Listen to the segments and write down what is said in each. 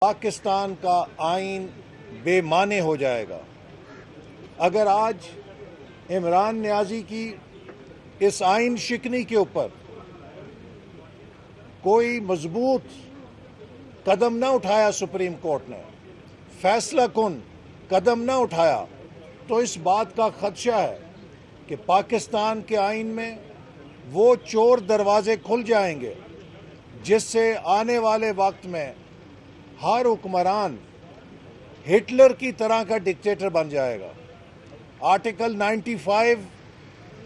پاکستان کا آئین بے معنی ہو جائے گا اگر آج عمران نیازی کی اس آئین شکنی کے اوپر کوئی مضبوط قدم نہ اٹھایا، سپریم کورٹ نے فیصلہ کن قدم نہ اٹھایا تو اس بات کا خدشہ ہے کہ پاکستان کے آئین میں وہ چور دروازے کھل جائیں گے جس سے آنے والے وقت میں ہر حکمران ہٹلر کی طرح کا ڈکٹیٹر بن جائے گا۔ آرٹیکل 95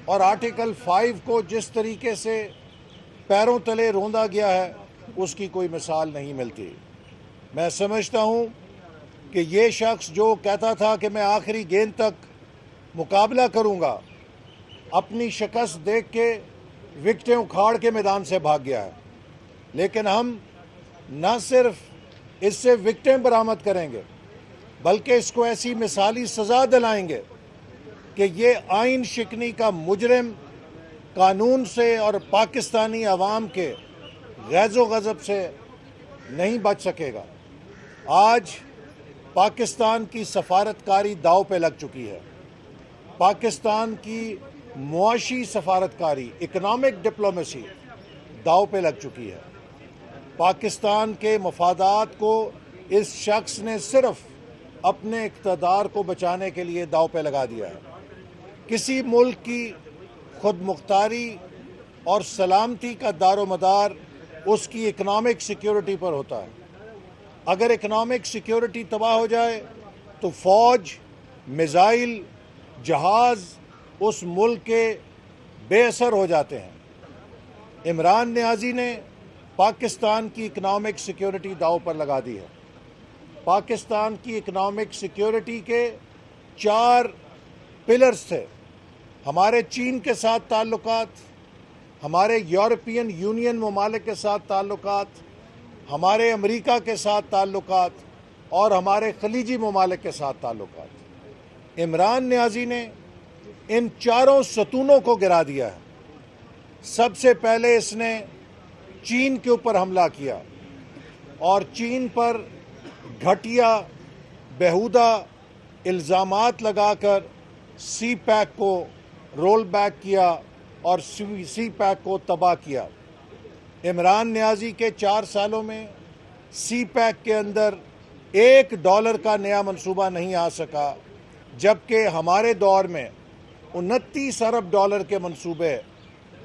اور آرٹیکل 5 کو جس طریقے سے پیروں تلے روندا گیا ہے اس کی کوئی مثال نہیں ملتی۔ میں سمجھتا ہوں کہ یہ شخص جو کہتا تھا کہ میں آخری گیند تک مقابلہ کروں گا، اپنی شکست دیکھ کے وکٹیں اکھاڑ کے میدان سے بھاگ گیا ہے۔ لیکن ہم نہ صرف اس سے وکٹیں برآمد کریں گے بلکہ اس کو ایسی مثالی سزا دلائیں گے کہ یہ آئین شکنی کا مجرم قانون سے اور پاکستانی عوام کے غیظ و غضب سے نہیں بچ سکے گا۔ آج پاکستان کی سفارتکاری داؤ پہ لگ چکی ہے۔ پاکستان کی معاشی سفارتکاری، اکنامک ڈپلومیسی داؤ پہ لگ چکی ہے۔ پاکستان کے مفادات کو اس شخص نے صرف اپنے اقتدار کو بچانے کے لیے داؤ پہ لگا دیا ہے۔ کسی ملک کی خود مختاری اور سلامتی کا دار و مدار اس کی اکنامک سیکیورٹی پر ہوتا ہے۔ اگر اکنامک سیکیورٹی تباہ ہو جائے تو فوج، میزائل، جہاز اس ملک کے بے اثر ہو جاتے ہیں۔ عمران نیازی نے پاکستان کی اکنامک سیکیورٹی داؤ پر لگا دی ہے۔ پاکستان کی اکنامک سیکیورٹی کے 4 پلرز تھے: ہمارے چین کے ساتھ تعلقات، ہمارے یورپین یونین ممالک کے ساتھ تعلقات، ہمارے امریکہ کے ساتھ تعلقات اور ہمارے خلیجی ممالک کے ساتھ تعلقات۔ عمران نیازی نے ان 4 ستونوں کو گرا دیا ہے۔ سب سے پہلے اس نے چین کے اوپر حملہ کیا اور چین پر گھٹیا بیہودہ الزامات لگا کر سی پیک کو رول بیک کیا اور سی پیک کو تباہ کیا۔ عمران نیازی کے 4 سالوں میں سی پیک کے اندر $1 کا نیا منصوبہ نہیں آ سکا، جبکہ ہمارے دور میں 29 ارب ڈالر کے منصوبے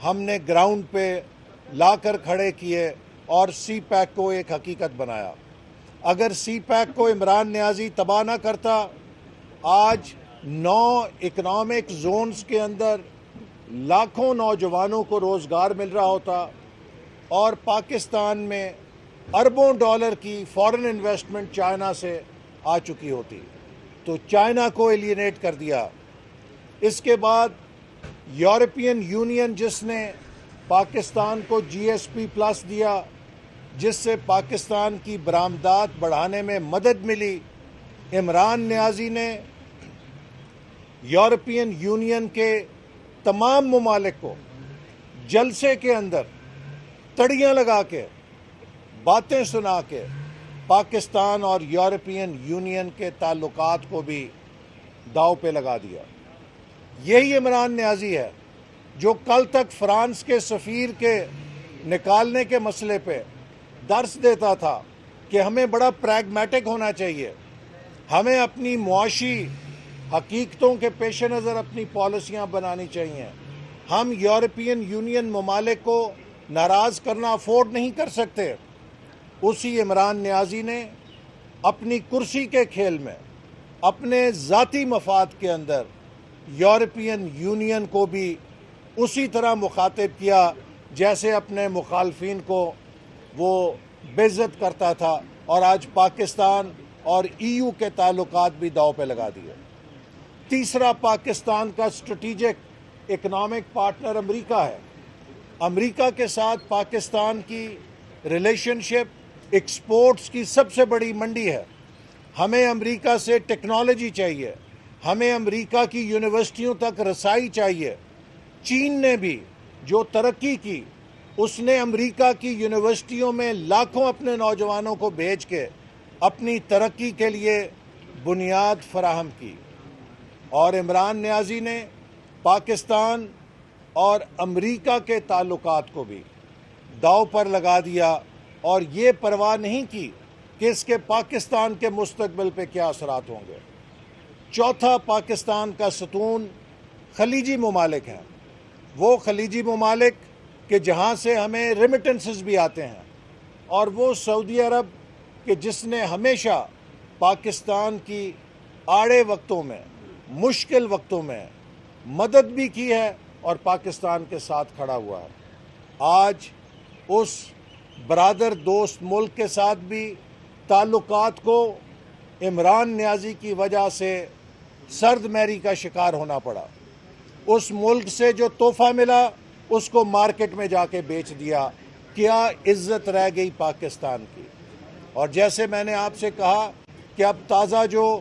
ہم نے گراؤنڈ پہ لا کر کھڑے کیے اور سی پیک کو ایک حقیقت بنایا۔ اگر سی پیک کو عمران نیازی تباہ نہ کرتا، آج 9 اکنامک زونز کے اندر لاکھوں نوجوانوں کو روزگار مل رہا ہوتا اور پاکستان میں اربوں ڈالر کی فارن انویسٹمنٹ چائنا سے آ چکی ہوتی۔ تو چائنا کو ایلینیٹ کر دیا۔ اس کے بعد یورپین یونین جس نے پاکستان کو GSP+ دیا، جس سے پاکستان کی برآمدات بڑھانے میں مدد ملی، عمران نیازی نے یورپین یونین کے تمام ممالک کو جلسے کے اندر تڑیاں لگا کے، باتیں سنا کے پاکستان اور یورپین یونین کے تعلقات کو بھی داؤ پہ لگا دیا۔ یہی عمران نیازی ہے جو کل تک فرانس کے سفیر کے نکالنے کے مسئلے پہ درس دیتا تھا کہ ہمیں بڑا پریگمیٹک ہونا چاہیے، ہمیں اپنی معاشی حقیقتوں کے پیش نظر اپنی پالیسیاں بنانی چاہیے، ہم یورپین یونین ممالک کو ناراض کرنا افورڈ نہیں کر سکتے۔ اسی عمران نیازی نے اپنی کرسی کے کھیل میں، اپنے ذاتی مفاد کے اندر یورپین یونین کو بھی اسی طرح مخاطب کیا جیسے اپنے مخالفین کو وہ بے عزت کرتا تھا، اور آج پاکستان اور EU کے تعلقات بھی داؤ پہ لگا دیے۔ تیسرا پاکستان کا اسٹریٹجک اکنامک پارٹنر امریکہ ہے۔ امریکہ کے ساتھ پاکستان کی ریلیشن شپ ایکسپورٹس کی سب سے بڑی منڈی ہے۔ ہمیں امریکہ سے ٹیکنالوجی چاہیے، ہمیں امریکہ کی یونیورسٹیوں تک رسائی چاہیے۔ چین نے بھی جو ترقی کی، اس نے امریکہ کی یونیورسٹیوں میں لاکھوں اپنے نوجوانوں کو بھیج کے اپنی ترقی کے لیے بنیاد فراہم کی، اور عمران نیازی نے پاکستان اور امریکہ کے تعلقات کو بھی داؤ پر لگا دیا، اور یہ پرواہ نہیں کی کہ اس کے پاکستان کے مستقبل پہ کیا اثرات ہوں گے۔ چوتھا پاکستان کا ستون خلیجی ممالک ہیں، وہ خلیجی ممالک کہ جہاں سے ہمیں ریمیٹنسز بھی آتے ہیں، اور وہ سعودی عرب کہ جس نے ہمیشہ پاکستان کی آڑے وقتوں میں، مشکل وقتوں میں مدد بھی کی ہے اور پاکستان کے ساتھ کھڑا ہوا ہے۔ آج اس برادر دوست ملک کے ساتھ بھی تعلقات کو عمران نیازی کی وجہ سے سرد میری کا شکار ہونا پڑا۔ اس ملک سے جو تحفہ ملا اس کو مارکیٹ میں جا کے بیچ دیا، کیا عزت رہ گئی پاکستان کی۔ اور جیسے میں نے آپ سے کہا کہ اب تازہ جو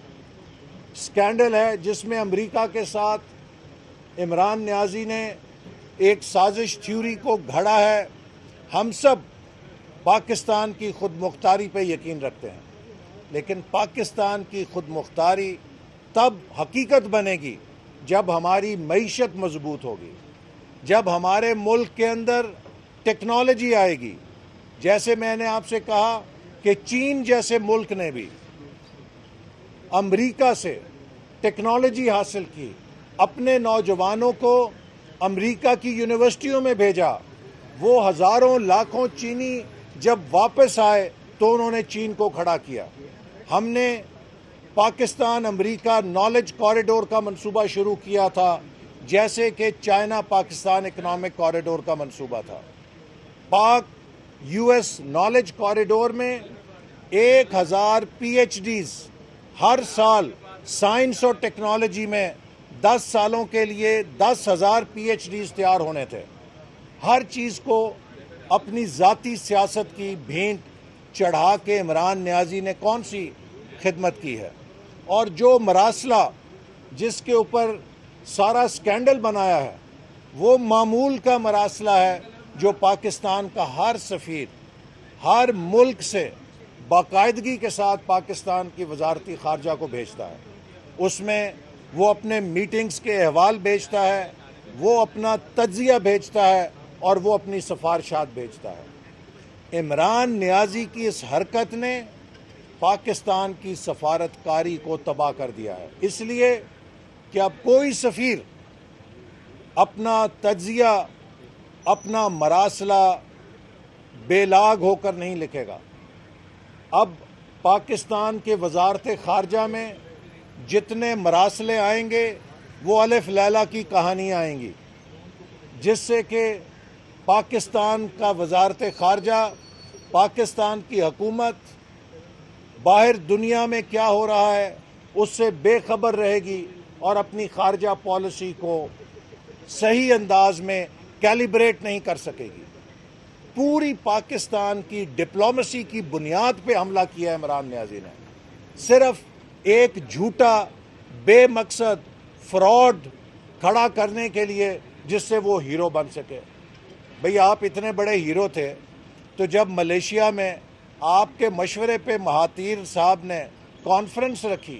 سکینڈل ہے جس میں امریکہ کے ساتھ عمران نیازی نے ایک سازش تھیوری کو گھڑا ہے، ہم سب پاکستان کی خود مختاری پہ یقین رکھتے ہیں، لیکن پاکستان کی خود مختاری تب حقیقت بنے گی جب ہماری معیشت مضبوط ہوگی، جب ہمارے ملک کے اندر ٹیکنالوجی آئے گی۔ جیسے میں نے آپ سے کہا کہ چین جیسے ملک نے بھی امریکہ سے ٹیکنالوجی حاصل کی، اپنے نوجوانوں کو امریکہ کی یونیورسٹیوں میں بھیجا، وہ ہزاروں لاکھوں چینی جب واپس آئے تو انہوں نے چین کو کھڑا کیا۔ ہم نے پاکستان امریکہ نالج کوریڈور کا منصوبہ شروع کیا تھا، جیسے کہ چائنا پاکستان اکنامک کوریڈور کا منصوبہ تھا۔ پاک یو ایس نالج کوریڈور میں 1000 پی ایچ ڈیز ہر سال سائنس اور ٹیکنالوجی میں 10 سالوں کے لیے 10,000 پی ایچ ڈیز تیار ہونے تھے۔ ہر چیز کو اپنی ذاتی سیاست کی بھینٹ چڑھا کے عمران نیازی نے کون سی خدمت کی ہے، اور جو مراسلہ جس کے اوپر سارا سکینڈل بنایا ہے وہ معمول کا مراسلہ ہے جو پاکستان کا ہر سفیر ہر ملک سے باقاعدگی کے ساتھ پاکستان کی وزارتی خارجہ کو بھیجتا ہے۔ اس میں وہ اپنے میٹنگز کے احوال بھیجتا ہے، وہ اپنا تجزیہ بھیجتا ہے، اور وہ اپنی سفارشات بھیجتا ہے۔ عمران نیازی کی اس حرکت نے پاکستان کی سفارت کاری کو تباہ کر دیا ہے، اس لیے کہ اب کوئی سفیر اپنا تجزیہ، اپنا مراسلہ بے لاگ ہو کر نہیں لکھے گا۔ اب پاکستان کے وزارت خارجہ میں جتنے مراسلے آئیں گے وہ الف لیلا کی کہانی آئیں گی، جس سے کہ پاکستان کا وزارت خارجہ، پاکستان کی حکومت باہر دنیا میں کیا ہو رہا ہے اس سے بے خبر رہے گی، اور اپنی خارجہ پالیسی کو صحیح انداز میں کیلیبریٹ نہیں کر سکے گی۔ پوری پاکستان کی ڈپلومیسی کی بنیاد پہ حملہ کیا ہے عمران نیازی نے، صرف ایک جھوٹا بے مقصد فراڈ کھڑا کرنے کے لیے جس سے وہ ہیرو بن سکے۔ بھئی آپ اتنے بڑے ہیرو تھے تو جب ملیشیا میں آپ کے مشورے پہ مہاتیر صاحب نے کانفرنس رکھی،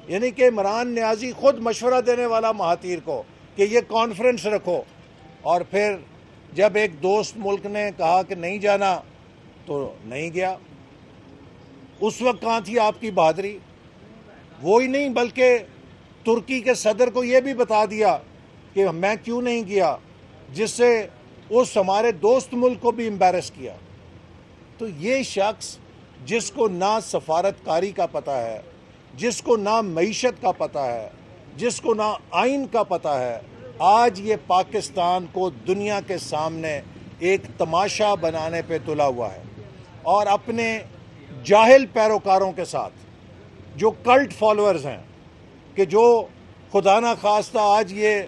یعنی کہ عمران نیازی خود مشورہ دینے والا مہاتیر کو کہ یہ کانفرنس رکھو، اور پھر جب ایک دوست ملک نے کہا کہ نہیں جانا تو نہیں گیا۔ اس وقت کہاں تھی آپ کی بہادری؟ وہی نہیں بلکہ ترکی کے صدر کو یہ بھی بتا دیا کہ میں کیوں نہیں گیا، جس سے اس ہمارے دوست ملک کو بھی امبیرس کیا۔ تو یہ شخص جس کو نہ سفارت کاری کا پتہ ہے، جس کو نہ معیشت کا پتہ ہے، جس کو نہ آئین کا پتہ ہے، آج یہ پاکستان کو دنیا کے سامنے ایک تماشا بنانے پہ تلا ہوا ہے، اور اپنے جاہل پیروکاروں کے ساتھ جو کلٹ فالوورز ہیں، کہ جو خدا نہ خواستہ آج یہ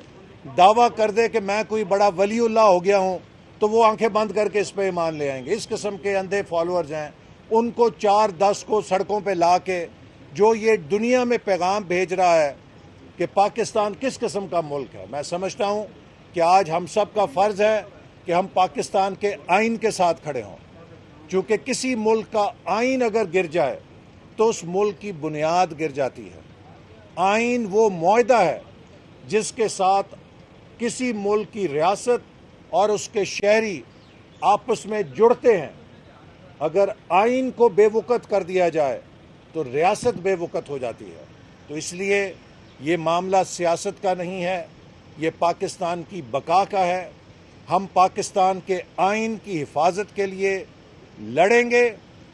دعویٰ کر دے کہ میں کوئی بڑا ولی اللہ ہو گیا ہوں تو وہ آنکھیں بند کر کے اس پہ ایمان لے آئیں گے۔ اس قسم کے اندھے فالوورز ہیں، ان کو 4-10 کو سڑکوں پہ لا کے جو یہ دنیا میں پیغام بھیج رہا ہے کہ پاکستان کس قسم کا ملک ہے۔ میں سمجھتا ہوں کہ آج ہم سب کا فرض ہے کہ ہم پاکستان کے آئین کے ساتھ کھڑے ہوں، چونکہ کسی ملک کا آئین اگر گر جائے تو اس ملک کی بنیاد گر جاتی ہے۔ آئین وہ معاہدہ ہے جس کے ساتھ کسی ملک کی ریاست اور اس کے شہری آپس میں جڑتے ہیں۔ اگر آئین کو بے وقت کر دیا جائے تو ریاست بے وقت ہو جاتی ہے۔ تو اس لیے یہ معاملہ سیاست کا نہیں ہے، یہ پاکستان کی بقا کا ہے۔ ہم پاکستان کے آئین کی حفاظت کے لیے لڑیں گے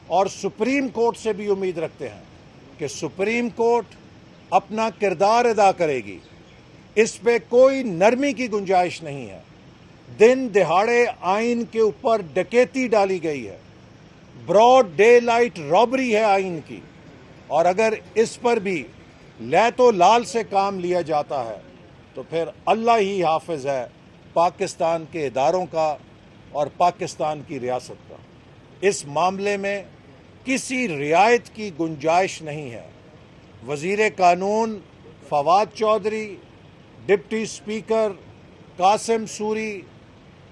اور سپریم کورٹ سے بھی امید رکھتے ہیں کہ سپریم کورٹ اپنا کردار ادا کرے گی۔ اس پہ کوئی نرمی کی گنجائش نہیں ہے۔ دن دہاڑے آئین کے اوپر ڈکیتی ڈالی گئی ہے، براڈ ڈے لائٹ رابری ہے آئین کی، اور اگر اس پر بھی لیت و لال سے کام لیا جاتا ہے تو پھر اللہ ہی حافظ ہے پاکستان کے اداروں کا اور پاکستان کی ریاست کا۔ اس معاملے میں کسی رعایت کی گنجائش نہیں ہے۔ وزیر قانون فواد چودھری، ڈپٹی اسپیکر قاسم سوری،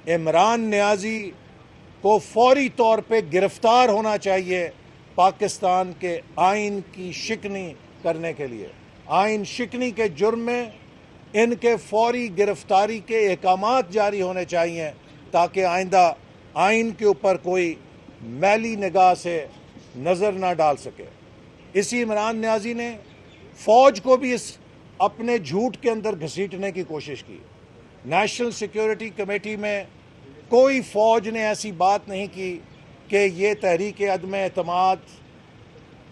عمران نیازی کو فوری طور پہ گرفتار ہونا چاہیے پاکستان کے آئین کی شکنی کرنے کے لیے۔ آئین شکنی کے جرم میں ان کے فوری گرفتاری کے احکامات جاری ہونے چاہیے تاکہ آئندہ آئین کے اوپر کوئی میلی نگاہ سے نظر نہ ڈال سکے۔ اسی عمران نیازی نے فوج کو بھی اس اپنے جھوٹ کے اندر گھسیٹنے کی کوشش کی۔ نیشنل سیکیورٹی کمیٹی میں کوئی فوج نے ایسی بات نہیں کی کہ یہ تحریک عدم اعتماد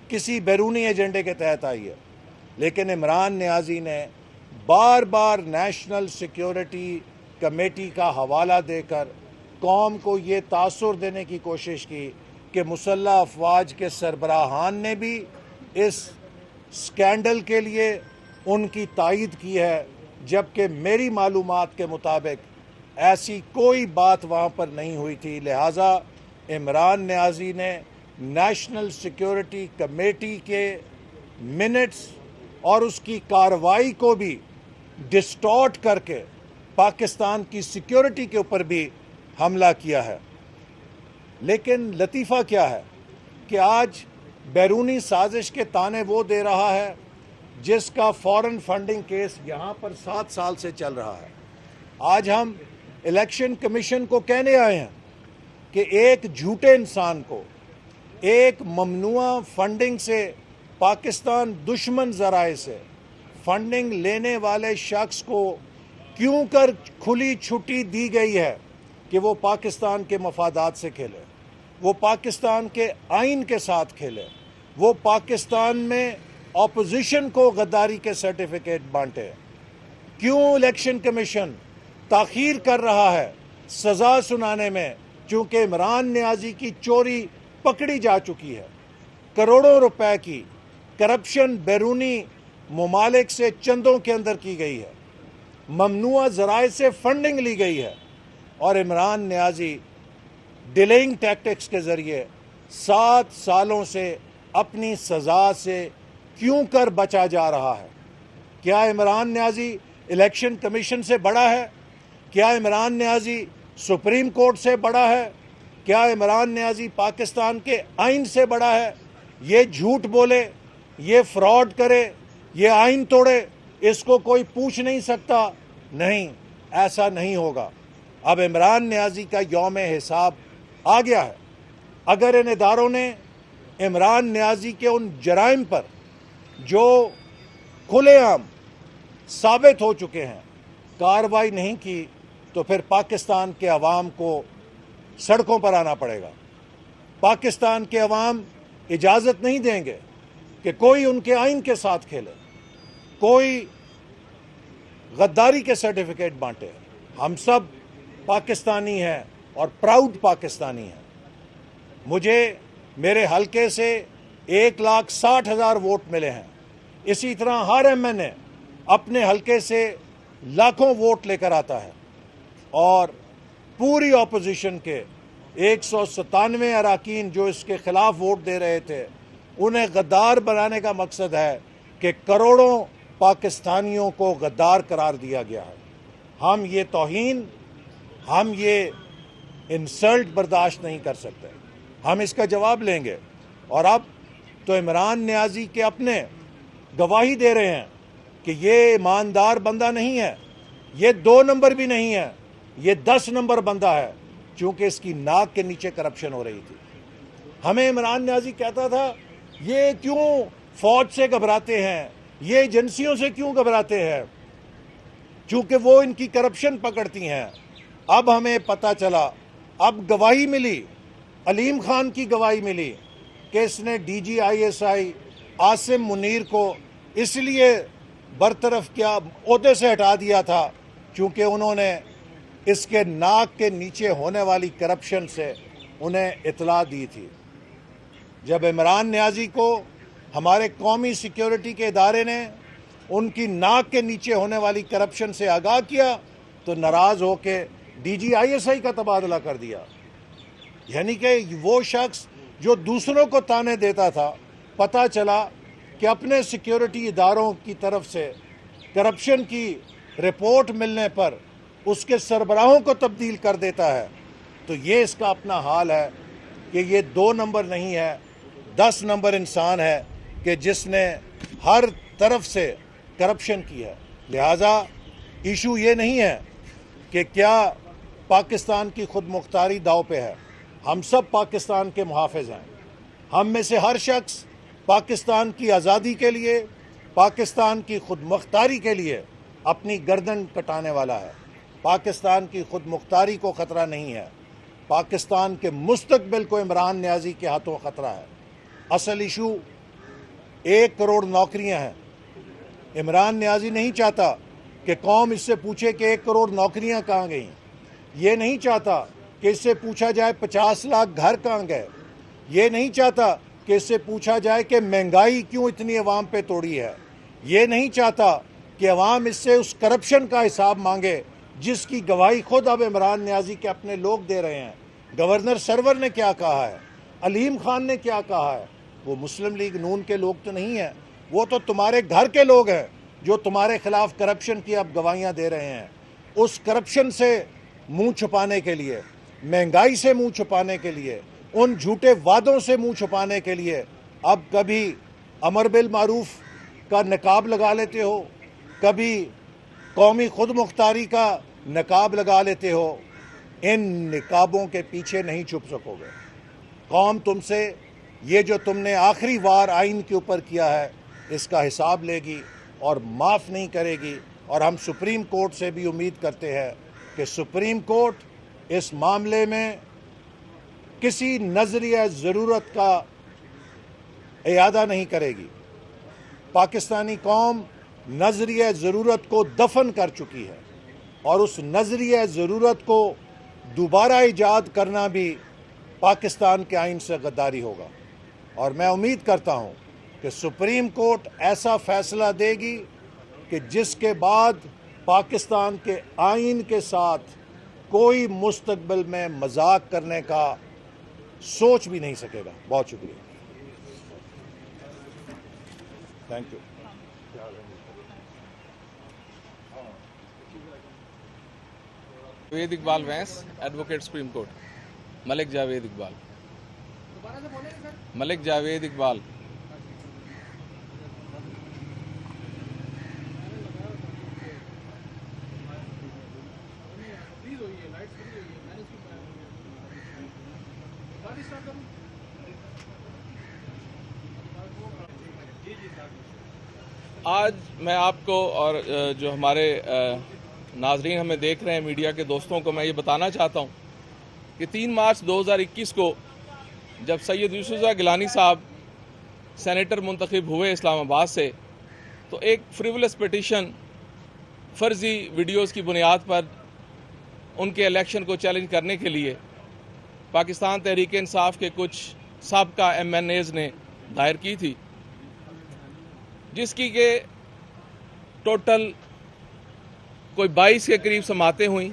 کسی بیرونی ایجنڈے کے تحت آئی ہے، لیکن عمران نیازی نے بار بار نیشنل سیکیورٹی کمیٹی کا حوالہ دے کر قوم کو یہ تاثر دینے کی کوشش کی کہ مسلح افواج کے سربراہان نے بھی اس سکینڈل کے لیے ان کی تائید کی ہے، جبکہ میری معلومات کے مطابق ایسی کوئی بات وہاں پر نہیں ہوئی تھی۔ لہٰذا عمران نیازی نے نیشنل سیکیورٹی کمیٹی کے منٹس اور اس کی کارروائی کو بھی ڈسٹارٹ کر کے پاکستان کی سیکیورٹی کے اوپر بھی حملہ کیا ہے۔ لیکن لطیفہ کیا ہے کہ آج بیرونی سازش کے تانے وہ دے رہا ہے جس کا فورن فنڈنگ کیس یہاں پر 7 سال سے چل رہا ہے۔ آج ہم الیکشن کمیشن کو کہنے آئے ہیں کہ ایک جھوٹے انسان کو ایک ممنوع فنڈنگ سے، پاکستان دشمن ذرائع سے فنڈنگ لینے والے شخص کو کیوں کر کھلی چھٹی دی گئی ہے کہ وہ پاکستان کے مفادات سے کھیلے، وہ پاکستان کے آئین کے ساتھ کھیلے، وہ پاکستان میں اپوزیشن کو غداری کے سرٹیفکیٹ بانٹے۔ کیوں الیکشن کمیشن تاخیر کر رہا ہے سزا سنانے میں؟ چونکہ عمران نیازی کی چوری پکڑی جا چکی ہے، کروڑوں روپے کی کرپشن بیرونی ممالک سے چندوں کے اندر کی گئی ہے، ممنوع ذرائع سے فنڈنگ لی گئی ہے، اور عمران نیازی ڈیلیئنگ ٹیکٹکس کے ذریعے 7 سالوں سے اپنی سزا سے کیوں کر بچا جا رہا ہے؟ کیا عمران نیازی الیکشن کمیشن سے بڑا ہے؟ کیا عمران نیازی سپریم کورٹ سے بڑا ہے؟ کیا عمران نیازی پاکستان کے آئین سے بڑا ہے؟ یہ جھوٹ بولے، یہ فراڈ کرے، یہ آئین توڑے، اس کو کوئی پوچھ نہیں سکتا؟ نہیں، ایسا نہیں ہوگا۔ اب عمران نیازی کا یوم حساب آ گیا ہے۔ اگر ان اداروں نے عمران نیازی کے ان جرائم پر جو کھلے عام ثابت ہو چکے ہیں کارروائی نہیں کی تو پھر پاکستان کے عوام کو سڑکوں پر آنا پڑے گا۔ پاکستان کے عوام اجازت نہیں دیں گے کہ کوئی ان کے آئین کے ساتھ کھیلے، کوئی غداری کے سرٹیفکیٹ بانٹے۔ ہم سب پاکستانی ہیں اور پراؤڈ پاکستانی ہیں۔ مجھے میرے حلقے سے 1,60,000 ووٹ ملے ہیں، اسی طرح ہر ایم این اے اپنے حلقے سے لاکھوں ووٹ لے کر آتا ہے، اور پوری اپوزیشن کے 197 اراکین جو اس کے خلاف ووٹ دے رہے تھے، انہیں غدار بنانے کا مقصد ہے کہ کروڑوں پاکستانیوں کو غدار قرار دیا گیا ہے۔ ہم یہ توہین، ہم یہ انسلٹ برداشت نہیں کر سکتے، ہم اس کا جواب لیں گے۔ اور اب تو عمران نیازی کے اپنے گواہی دے رہے ہیں کہ یہ ایماندار بندہ نہیں ہے، یہ 2 نمبر بھی نہیں ہے، یہ 10 نمبر بندہ ہے، چونکہ اس کی ناک کے نیچے کرپشن ہو رہی تھی۔ ہمیں عمران نیازی کہتا تھا یہ کیوں فوج سے گھبراتے ہیں، یہ ایجنسیوں سے کیوں گھبراتے ہیں، چونکہ وہ ان کی کرپشن پکڑتی ہیں۔ اب ہمیں پتہ چلا، اب گواہی ملی، علیم خان کی گواہی ملی کہ اس نے D G I S I Asim Munir کو اس لیے برطرف کیا، عہدے سے ہٹا دیا تھا، چونکہ انہوں نے اس کے ناک کے نیچے ہونے والی کرپشن سے انہیں اطلاع دی تھی۔ جب عمران نیازی کو ہمارے قومی سیکیورٹی کے ادارے نے ان کی ناک کے نیچے ہونے والی کرپشن سے آگاہ کیا تو ناراض ہو کے ڈی جی آئی ایس آئی کا تبادلہ کر دیا۔ یعنی کہ وہ شخص جو دوسروں کو تانے دیتا تھا، پتہ چلا کہ اپنے سیکیورٹی اداروں کی طرف سے کرپشن کی رپورٹ ملنے پر اس کے سربراہوں کو تبدیل کر دیتا ہے۔ تو یہ اس کا اپنا حال ہے کہ یہ 2 نمبر نہیں ہے، 10 نمبر انسان ہے کہ جس نے ہر طرف سے کرپشن کی ہے۔ لہٰذا ایشو یہ نہیں ہے کہ کیا پاکستان کی خود مختاری داؤ پہ ہے، ہم سب پاکستان کے محافظ ہیں۔ ہم میں سے ہر شخص پاکستان کی آزادی کے لیے، پاکستان کی خود مختاری کے لیے اپنی گردن کٹانے والا ہے۔ پاکستان کی خود مختاری کو خطرہ نہیں ہے، پاکستان کے مستقبل کو عمران نیازی کے ہاتھوں خطرہ ہے۔ اصل ایشو 1 کروڑ نوکریاں ہیں۔ عمران نیازی نہیں چاہتا کہ قوم اس سے پوچھے کہ 1 کروڑ نوکریاں کہاں گئیں، یہ نہیں چاہتا کہ اس سے پوچھا جائے 50 لاکھ گھر کہاں گئے، یہ نہیں چاہتا کہ اس سے پوچھا جائے کہ مہنگائی کیوں اتنی عوام پہ توڑی ہے، یہ نہیں چاہتا کہ عوام اس سے اس کرپشن کا حساب مانگے جس کی گواہی خود اب عمران نیازی کے اپنے لوگ دے رہے ہیں۔ گورنر سرور نے کیا کہا ہے، علیم خان نے کیا کہا ہے، وہ مسلم لیگ نون کے لوگ تو نہیں ہیں، وہ تو تمہارے گھر کے لوگ ہیں جو تمہارے خلاف کرپشن کی اب گواہیاں دے رہے ہیں۔ اس کرپشن سے منہ چھپانے کے لیے، مہنگائی سے منہ چھپانے کے لیے، ان جھوٹے وعدوں سے منہ چھپانے کے لیے اب کبھی امر بالمعروف کا نقاب لگا لیتے ہو، کبھی قومی خود مختاری کا نقاب لگا لیتے ہو۔ ان نقابوں کے پیچھے نہیں چھپ سکو گے۔ قوم تم سے یہ جو تم نے آخری وار آئین کے اوپر کیا ہے اس کا حساب لے گی اور معاف نہیں کرے گی، اور ہم سپریم کورٹ سے بھی امید کرتے ہیں کہ سپریم کورٹ اس معاملے میں کسی نظریہ ضرورت کا اعادہ نہیں کرے گی۔ پاکستانی قوم نظریہ ضرورت کو دفن کر چکی ہے، اور اس نظریہ ضرورت کو دوبارہ ایجاد کرنا بھی پاکستان کے آئین سے غداری ہوگا۔ اور میں امید کرتا ہوں کہ سپریم کورٹ ایسا فیصلہ دے گی کہ جس کے بعد پاکستان کے آئین کے ساتھ کوئی مستقبل میں مذاق کرنے کا سوچ بھی نہیں سکے گا۔ بہت شکریہ، تھینک یو۔ جاوید اقبال وینس، advocate supreme court. Malik Javed Iqbal. Malik Javed Iqbal. آج میں آپ کو اور جو ہمارے ناظرین ہمیں دیکھ رہے ہیں، میڈیا کے دوستوں کو میں یہ بتانا چاہتا ہوں کہ 3 مارچ 2021 کو جب سید یوسفزئی گیلانی صاحب سینیٹر منتخب ہوئے اسلام آباد سے، تو ایک فریولس پٹیشن فرضی ویڈیوز کی بنیاد پر ان کے الیکشن کو چیلنج کرنے کے لیے پاکستان تحریک انصاف کے کچھ سابقہ ایم این ایز نے دائر کی تھی، جس کی کہ ٹوٹل کوئی 22 کے قریب سماعتیں ہوئیں،